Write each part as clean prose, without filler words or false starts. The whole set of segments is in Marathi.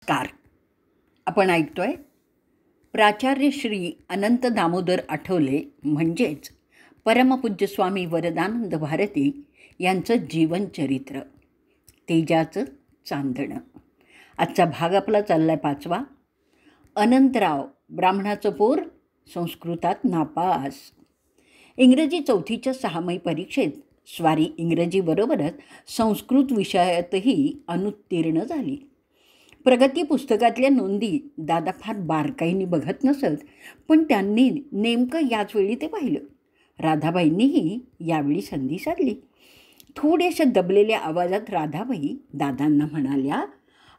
नमस्कार. आपण ऐकतोय प्राचार्य श्री अनंत दामोदर आठवले म्हणजेच परमपूज्य स्वामी वरदानंद भारती यांचं जीवनचरित्र, तेजाचं चांदणं. आजचा भाग आपला चाललाय 5वा. अनंतराव, ब्राह्मणाचं पोर, संस्कृतात नापास. इंग्रजी 4थीच्या 6माही परीक्षेत स्वारी इंग्रजीबरोबरच संस्कृत विषयातही अनुत्तीर्ण झाली. प्रगती पुस्तकातल्या नोंदी दादा फार बारकाईने बघत नसत, पण त्यांनी नेमकं याच वेळी ते पाहिलं. राधाबाईंनीही यावेळी संधी साधली. थोड्याशा दबलेल्या आवाजात राधाबाई दादांना म्हणाल्या,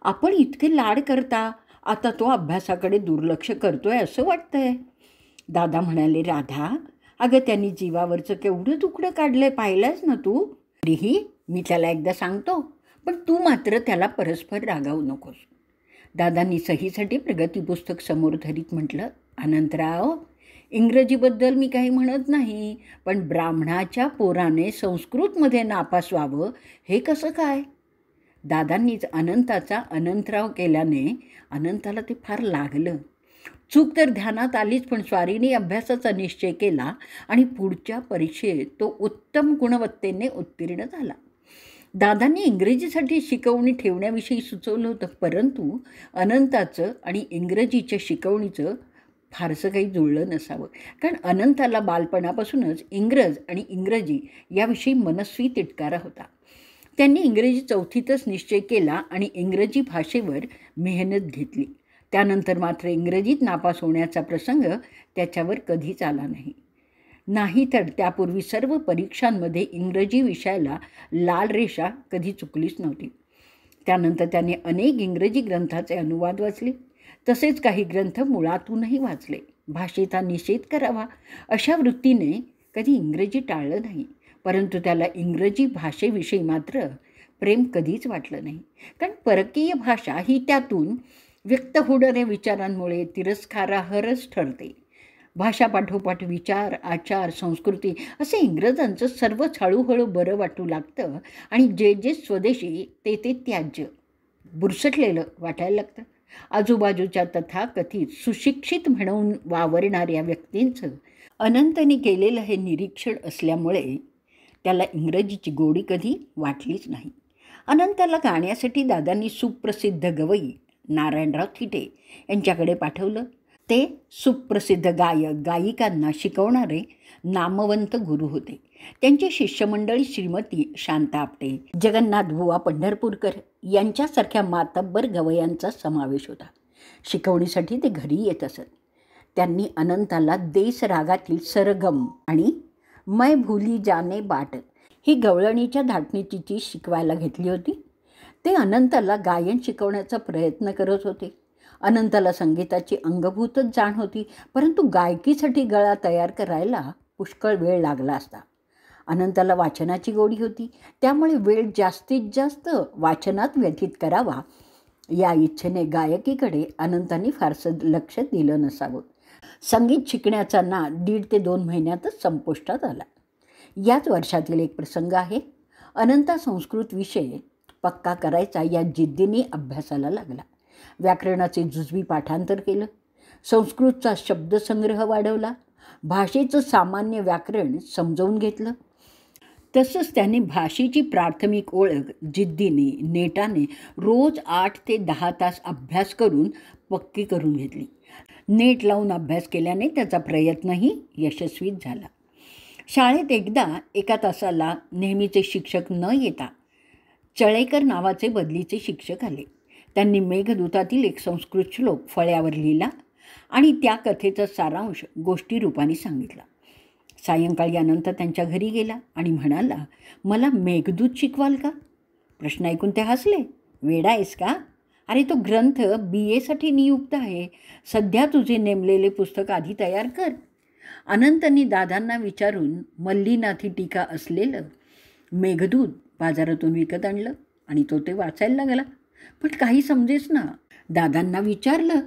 आपण इतके लाड करता, आता तो अभ्यासाकडे दुर्लक्ष करतोय असं वाटतंय. दादा म्हणाले, राधा, अगं त्यांनी जीवावरचं केवढं तुकडं काढलंय पाहिलंच ना तू. तरीही मी त्याला एकदा सांगतो, पण तू मात्र त्याला परस्पर रागावू नकोस. दादांनी सहीसाठी प्रगती पुस्तक समोर धरीत म्हटलं, अनंतराव, इंग्रजीबद्दल मी काही म्हणत नाही, पण ब्राह्मणाच्या पोराने संस्कृतमध्ये नापास व्हावं हे कसं काय? दादांनीच अनंताचा अनंतराव केल्याने अनंताला ते फार लागलं. चूक तर ध्यानात आलीच, पण स्वारीने अभ्यासाचा निश्चय केला आणि पुढच्या परीक्षेत तो उत्तम गुणवत्तेने उत्तीर्ण झाला. दादांनी इंग्रजीसाठी शिकवणी ठेवण्याविषयी सुचवलं होतं, परंतु अनंताचं आणि इंग्रजीच्या शिकवणीचं फारसं काही जुळलं नसावं, कारण अनंताला बालपणापासूनच इंग्रज आणि इंग्रजी याविषयी मनस्वी तिटकारा होता. त्यांनी इंग्रजी 4थीतच निश्चय केला आणि इंग्रजी भाषेवर मेहनत घेतली. त्यानंतर मात्र इंग्रजीत नापास होण्याचा प्रसंग त्याच्यावर कधीच आला नाही तर त्यापूर्वी सर्व परीक्षांमध्ये इंग्रजी विषयाला लाल रेषा कधी चुकलीच नव्हती. त्यानंतर त्याने अनेक इंग्रजी ग्रंथाचे अनुवाद वाचले, तसेच काही ग्रंथ मुळातूनही वाचले. भाषेचा निषेध करावा अशा वृत्तीने कधी इंग्रजी टाळलं नाही, परंतु त्याला इंग्रजी भाषेविषयी मात्र प्रेम कधीच वाटलं नाही, कारण परकीय भाषा ही त्यातून व्यक्त होणाऱ्या विचारांमुळे तिरस्कारार्हच ठरते. भाषापाठोपाठ विचार, आचार, संस्कृती असे इंग्रजांचं सर्वच हळूहळू बरं वाटू लागतं आणि जे स्वदेशी ते त्याज्य, बुरसटलेलं वाटायला लागतं. आजूबाजूच्या तथाकथित सुशिक्षित म्हणून वावरणाऱ्या व्यक्तींचं अनंतने केलेलं हे निरीक्षण असल्यामुळे त्याला इंग्रजीची गोडी कधी वाटलीच नाही. अनंताला गाण्यासाठी दादांनी सुप्रसिद्ध गवई नारायणराव थिटे यांच्याकडे पाठवलं. ते सुप्रसिद्ध गायक गायिकांना शिकवणारे नामवंत गुरु होते. त्यांची शिष्यमंडळी श्रीमती शांता आपटे, जगन्नाथ बुवा पंढरपूरकर यांच्यासारख्या मातब्बर गवयांचा समावेश होता. शिकवणीसाठी ते घरी येत असत. त्यांनी अनंताला देस रागातील सरगम आणि मै भुली जाने बाट ही गवळणीच्या धाटणीची शिकवायला घेतली होती. ते अनंताला गायन शिकवण्याचा प्रयत्न करत होते. अनंताला संगीताची अंगभूतच जाण होती, परंतु गायकीसाठी गळा तयार करायला पुष्कळ वेळ लागला असता. अनंताला वाचनाची गोडी होती, त्यामुळे वेळ जास्तीत जास्त वाचनात व्यतीत करावा या इच्छेने गायकीकडे अनंतांनी फारसं लक्ष दिलं नसावं. संगीत शिकण्याचा नाद 1.5 ते 2 महिन्यातच संपुष्टात आला. याच वर्षातील एक प्रसंग आहे. अनंता संस्कृत विषय पक्का करायचा या जिद्दीने अभ्यासाला लागला. व्याकरणाचे जुजवी पाठांतर केलं, संस्कृतचा शब्दसंग्रह वाढवला, भाषेचं सामान्य व्याकरण समजावून घेतलं. तसंच त्याने भाषेची प्राथमिक ओळख जिद्दीने, नेटाने रोज 8 ते 10 तास अभ्यास करून पक्की करून घेतली. नेट लावून अभ्यास केल्याने त्याचा प्रयत्नही यशस्वीच झाला. शाळेत एकदा एका तासाला नेहमीचे शिक्षक न येता चळेकर नावाचे बदलीचे शिक्षक आले. त्यांनी मेघदूतातील एक संस्कृत श्लोक फळ्यावर लिहिला आणि त्या कथेचा सारांश गोष्टी रूपाने सांगितला. सायंकाळी अनंत त्यांच्या घरी गेला आणि म्हणाला, मला मेघदूत शिकवाल का? प्रश्न ऐकून ते हसले. वेडा आहेस का? अरे तो ग्रंथ BA साठी नियुक्त आहे. सध्या तुझे नेमलेले पुस्तक आधी तयार कर. अनंतनी दादांना विचारून मल्लीनाथी टीका असलेलं मेघदूत बाजारातून विकत आणलं आणि तो ते वाचायला लागला. पण काही समजेच ना. दादांना विचारलं.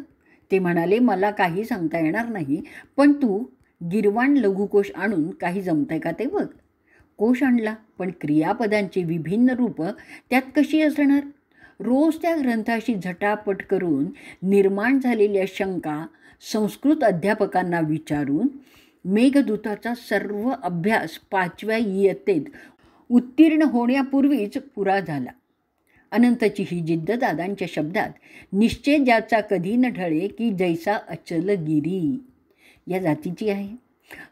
ते म्हणाले, मला काही सांगता येणार नाही, पण तू गिरवाण लघुकोश आणून काही जमतंय का ते बघ. कोश आणला, पण क्रियापदांची विभिन्न रूपं त्यात कशी असणार? रोज त्या ग्रंथाशी झटापट करून निर्माण झालेल्या शंका संस्कृत अध्यापकांना विचारून मेघदूताचा सर्व अभ्यास 5व्या इयत्तेत उत्तीर्ण होण्यापूर्वीच पुरा झाला. अनंतची ही जिद्द दादांच्या शब्दात निश्चय ज्याचा कधी न ढळे की जैसा अचलगिरी या जातीची आहे.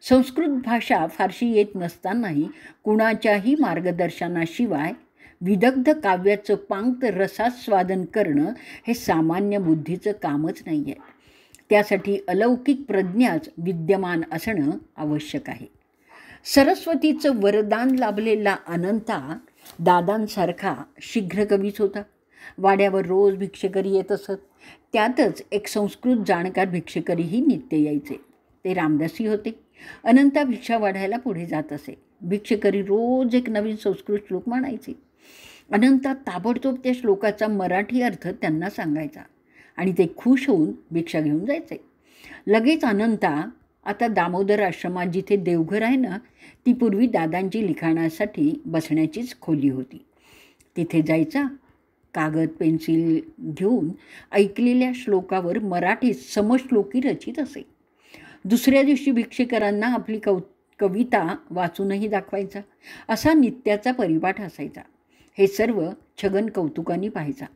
संस्कृत भाषा फारशी येत नसतानाही कुणाच्याही मार्गदर्शनाशिवाय विदग्ध काव्याचं पांक्त रसास्वादन करणं हे सामान्य बुद्धीचं कामच नाही आहे. त्यासाठी अलौकिक प्रज्ञाच विद्यमान असणं आवश्यक आहे. सरस्वतीचं वरदान लाभलेला अनंता दादांसारखा शीघ्र कवीच होता. वाड्यावर रोज भिक्षेकरी येत असत. त्यातच एक संस्कृत जाणकार भिक्षेकरीही नित्य यायचे. ते रामदासी होते. अनंता भिक्षा वाढायला पुढे जात असे. भिक्षेकरी रोज एक नवीन संस्कृत श्लोक म्हणायचे. अनंता ताबडतोब त्या श्लोकाचा मराठी अर्थ त्यांना सांगायचा आणि ते खुश होऊन भिक्षा घेऊन जायचे. लगेच अनंता आता दामोदर आश्रमात जिथे देवघर आहे ना, ती पूर्वी दादांची लिखाणासाठी बसण्याचीच खोली होती. तिथे जायचा. कागद पेन्सिल घेऊन ऐकलेल्या श्लोकावर मराठीत समश्लोकी रचित असे. दुसऱ्या दिवशी भिक्षेकरांना आपली कविता वाचूनही दाखवायचा. असा नित्याचा परिपाठ असायचा. हे सर्व छगन कौतुकाने पाहायचा.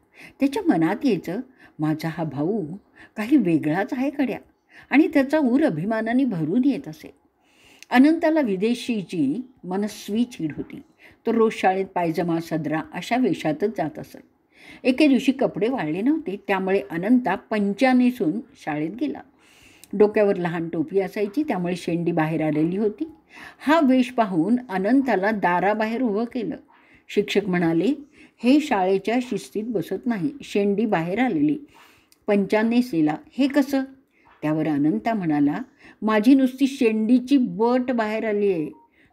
त्याच्या मनात यायचं, माझा हा भाऊ काही वेगळाच आहे कड्या, आणि त्याचा ऊर अभिमानाने भरून येत असे. अनंताला विदेशीची मनस्वी चीड होती. तो रोज शाळेत पायजमा सदरा अशा वेशातच जात असत. एके दिवशी कपडे वाळले नव्हते, त्यामुळे अनंता पंचा नेसून शाळेत गेला. डोक्यावर लहान टोपी असायची, त्यामुळे शेंडी बाहेर आलेली होती. हा वेश पाहून अनंताला दाराबाहेर उभं केलं. शिक्षक म्हणाले, हे शाळेच्या शिस्तीत बसत नाही, शेंडी बाहेर आलेली, पंचा नेसलेला, हे कसं? त्यावर अनंता म्हणाला, माझी नुसती शेंडीची बट बाहेर आली आहे,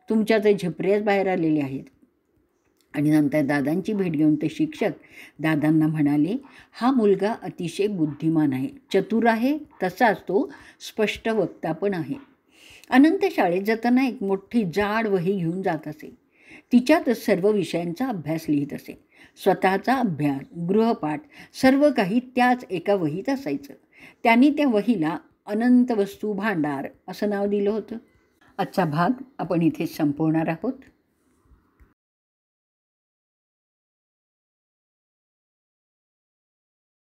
तुमच्या ते झिपऱ्याच बाहेर आलेले आहेत. आणि नंतर दादांची भेट घेऊन ते शिक्षक दादांना म्हणाले, हा मुलगा अतिशय बुद्धिमान आहे, चतुर आहे, तसाच तो स्पष्ट वक्ता पण आहे. अनंत शाळेत जाताना एक मोठी जाड वही घेऊन जात असे. तिच्यातच सर्व विषयांचा अभ्यास लिहित असे. स्वतःचा अभ्यास, गृहपाठ सर्व काही त्याच एका वहीत असायचं. त्यांनी त्या वहीला अनंत वस्तू भांडार असं नाव दिलं होतं. आजचा भाग आपण इथेच संपवणार आहोत.